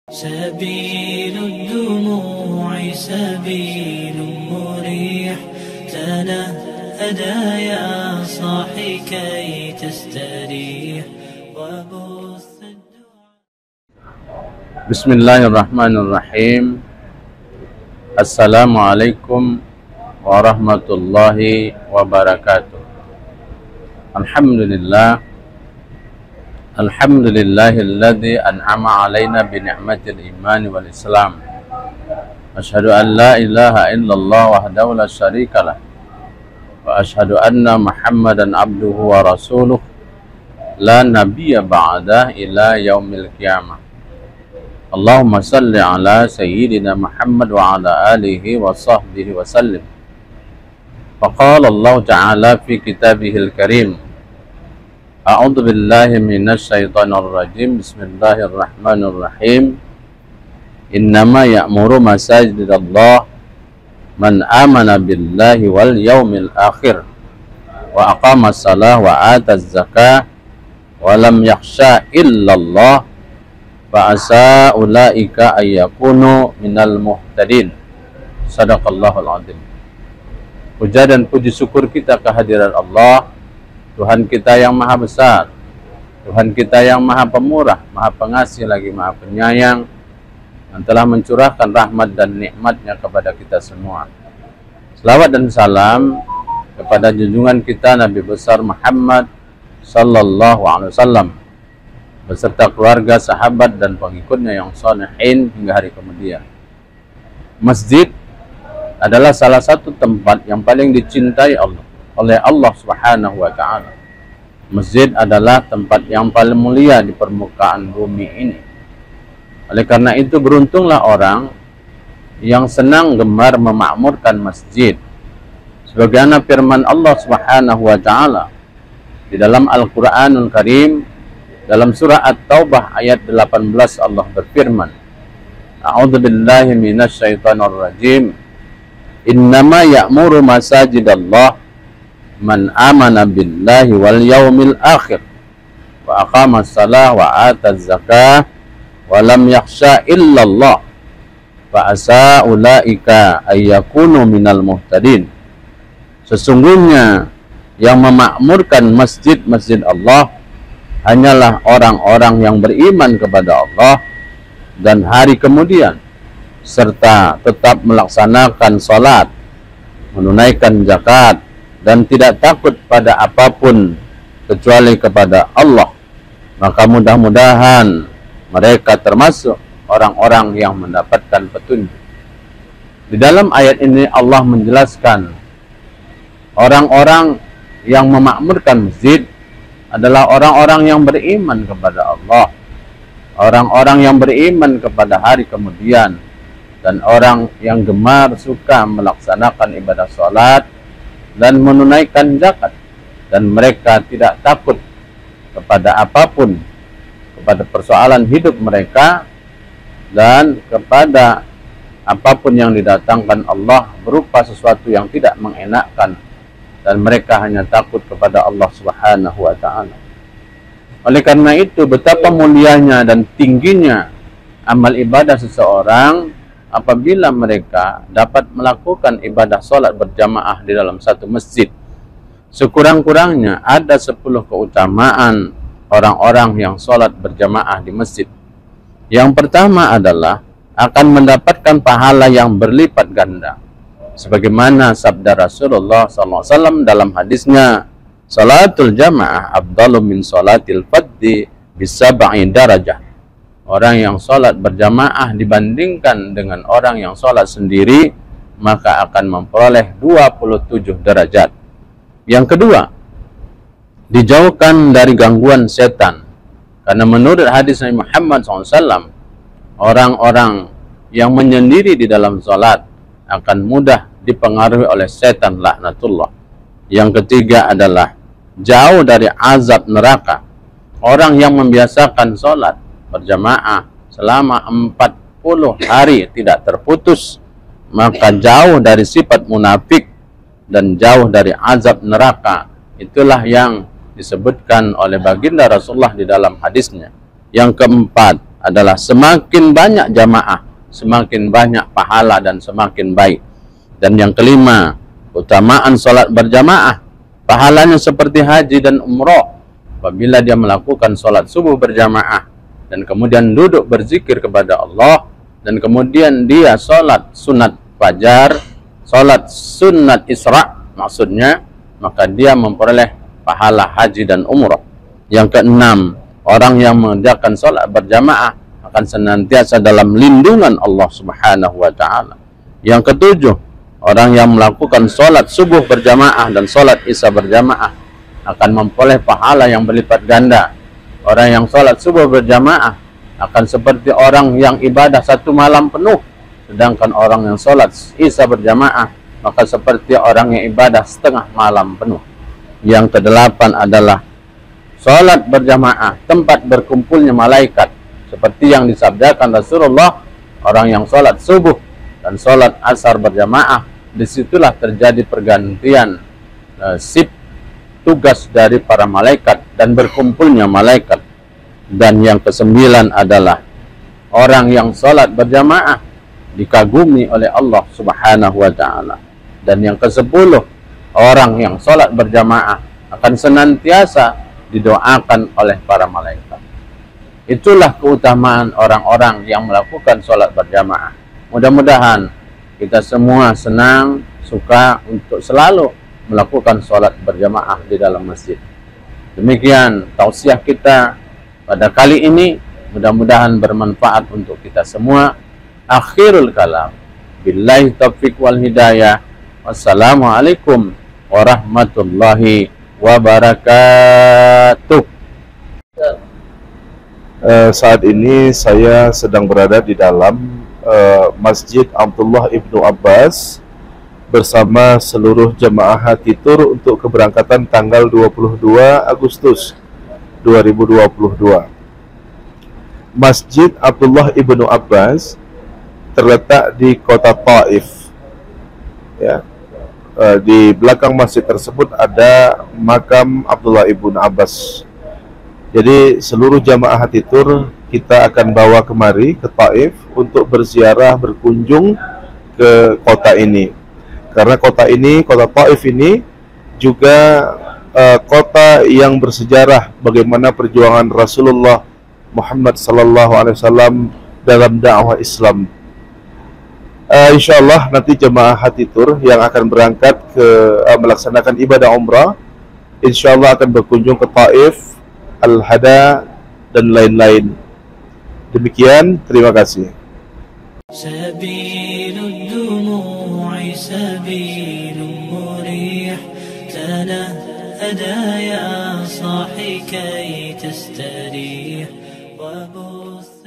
سبيل الدموع سبيل مريح تنهدى يا صاحي كي تستريح وبث بسم الله الرحمن الرحيم. Assalamualaikum warahmatullahi wabarakatuh. Alhamdulillahilladzi an'ama alaina bi ni'matil iman wal islam. Asyhadu an la ilaha illallah wahdahu la syarikalah wa asyhadu anna Muhammadan abduhu wa rasuluh la nabiyya ba'dah ila yaumil qiyamah. Allahumma salli ala sayyidina Muhammad wa ala alihi wa sahbihi wa sallim. Faqala Allah Ta'ala fi kitabihil karim, A'udzu billahi minasy syaithanir rajim. Bismillahirrahmanirrahim. Innama ya'muru masajidallah man amana billahi wal yaumil akhir wa aqamas salah wa ataz zakah wa lam yakhsha illallah fa asa ulaika ayyakunu minal muhtadin. Sadaqallahul azim. Puja dan puji syukur kita kehadiran Allah, Tuhan kita yang maha besar, Tuhan kita yang maha pemurah, maha pengasih lagi maha penyayang, yang telah mencurahkan rahmat dan nikmatnya kepada kita semua. Selawat dan salam kepada junjungan kita Nabi besar Muhammad sallallahu alaihi wasallam beserta keluarga, sahabat dan pengikutnya yang sholihin hingga hari kemudian. Masjid adalah salah satu tempat yang paling dicintai oleh Allah Subhanahu wa Ta'ala. Masjid adalah tempat yang paling mulia di permukaan bumi ini. Oleh karena itu beruntunglah orang yang senang gemar memakmurkan masjid. Sebagaimana firman Allah Subhanahu wa Ta'ala di dalam Al-Qur'anul Karim, dalam surah At-Taubah ayat 18 Allah berfirman, A'udzu billahi minasy syaithanir rajim. Innama ya'muru masajidallah man amana billahi wal yaumil akhir wa aqamas salah wa ataz zakah wa lam yakhsha illallah fa asa ulaika ayyakunu minal muhtadin. Sesungguhnya yang memakmurkan masjid-masjid Allah hanyalah orang-orang yang beriman kepada Allah dan hari kemudian, serta tetap melaksanakan salat, menunaikan zakat, dan tidak takut pada apapun kecuali kepada Allah. Maka mudah-mudahan mereka termasuk orang-orang yang mendapatkan petunjuk. Di dalam ayat ini Allah menjelaskan orang-orang yang memakmurkan masjid adalah orang-orang yang beriman kepada Allah, orang-orang yang beriman kepada hari kemudian, dan orang yang gemar suka melaksanakan ibadah salat dan menunaikan zakat, dan mereka tidak takut kepada apapun, kepada persoalan hidup mereka dan kepada apapun yang didatangkan Allah berupa sesuatu yang tidak mengenakkan, dan mereka hanya takut kepada Allah Subhanahu wa Ta'ala. Oleh karena itu betapa mulianya dan tingginya amal ibadah seseorang apabila mereka dapat melakukan ibadah sholat berjamaah di dalam satu masjid. Sekurang-kurangnya ada 10 keutamaan orang-orang yang sholat berjamaah di masjid. Yang pertama adalah akan mendapatkan pahala yang berlipat ganda. Sebagaimana sabda Rasulullah SAW dalam hadisnya, salatul jamaah afdalu min salatil faddi bisab'i darajah. Orang yang sholat berjamaah dibandingkan dengan orang yang sholat sendiri, maka akan memperoleh 27 derajat. Yang kedua, dijauhkan dari gangguan setan. Karena menurut hadis Nabi Muhammad SAW, orang-orang yang menyendiri di dalam sholat akan mudah dipengaruhi oleh setan laknatullah. Yang ketiga adalah jauh dari azab neraka. Orang yang membiasakan sholat berjamaah selama 40 hari tidak terputus, maka jauh dari sifat munafik dan jauh dari azab neraka. Itulah yang disebutkan oleh baginda Rasulullah di dalam hadisnya. Yang keempat adalah semakin banyak jamaah, semakin banyak pahala dan semakin baik. Dan yang kelima, keutamaan sholat berjamaah. Pahalanya seperti haji dan umroh. Apabila dia melakukan sholat subuh berjamaah dan kemudian duduk berzikir kepada Allah, dan kemudian dia sholat sunat fajar, sholat sunat isra maksudnya, maka dia memperoleh pahala haji dan umroh. Yang keenam, orang yang mengerjakan sholat berjamaah akan senantiasa dalam lindungan Allah Subhanahu wa Ta'ala. Yang ketujuh, orang yang melakukan sholat subuh berjamaah dan sholat isya berjamaah akan memperoleh pahala yang berlipat ganda. Orang yang sholat subuh berjamaah akan seperti orang yang ibadah satu malam penuh, sedangkan orang yang sholat isya berjamaah maka seperti orang yang ibadah setengah malam penuh. Yang kedelapan adalah sholat berjamaah tempat berkumpulnya malaikat, seperti yang disabdakan Rasulullah, orang yang sholat subuh dan sholat asar berjamaah, disitulah terjadi pergantian sip tugas dari para malaikat dan berkumpulnya malaikat. Dan yang kesembilan adalah orang yang sholat berjamaah dikagumi oleh Allah Subhanahu wa Ta'ala. Dan yang kesepuluh, orang yang sholat berjamaah akan senantiasa didoakan oleh para malaikat. Itulah keutamaan orang-orang yang melakukan sholat berjamaah. Mudah-mudahan kita semua senang, suka untuk selalu melakukan sholat berjamaah di dalam masjid. Demikian tausiah kita pada kali ini, mudah-mudahan bermanfaat untuk kita semua. Akhirul kalam, billahi taufiq wal hidayah. Wassalamualaikum warahmatullahi wabarakatuh. Saat ini saya sedang berada di dalam Masjid Abdullah Ibnu Abbas bersama seluruh jemaah Hati Tur untuk keberangkatan tanggal 22 Agustus 2022. Masjid Abdullah Ibnu Abbas terletak di kota Taif. Ya. Di belakang masjid tersebut ada makam Abdullah Ibnu Abbas. Jadi seluruh jamaah Hati Tur kita akan bawa kemari ke Taif untuk berziarah, berkunjung ke kota ini. Karena kota ini, kota Taif ini juga kota yang bersejarah bagaimana perjuangan Rasulullah Muhammad SAW dalam dakwah Islam. Insyaallah nanti jemaah Hati Tur yang akan berangkat ke melaksanakan ibadah umrah, insyaallah akan berkunjung ke Taif, Al-Hada dan lain-lain. Demikian, terima kasih. سبيل الدموع سبيل مريح تنهدى يا صاحي كي تستريح وبث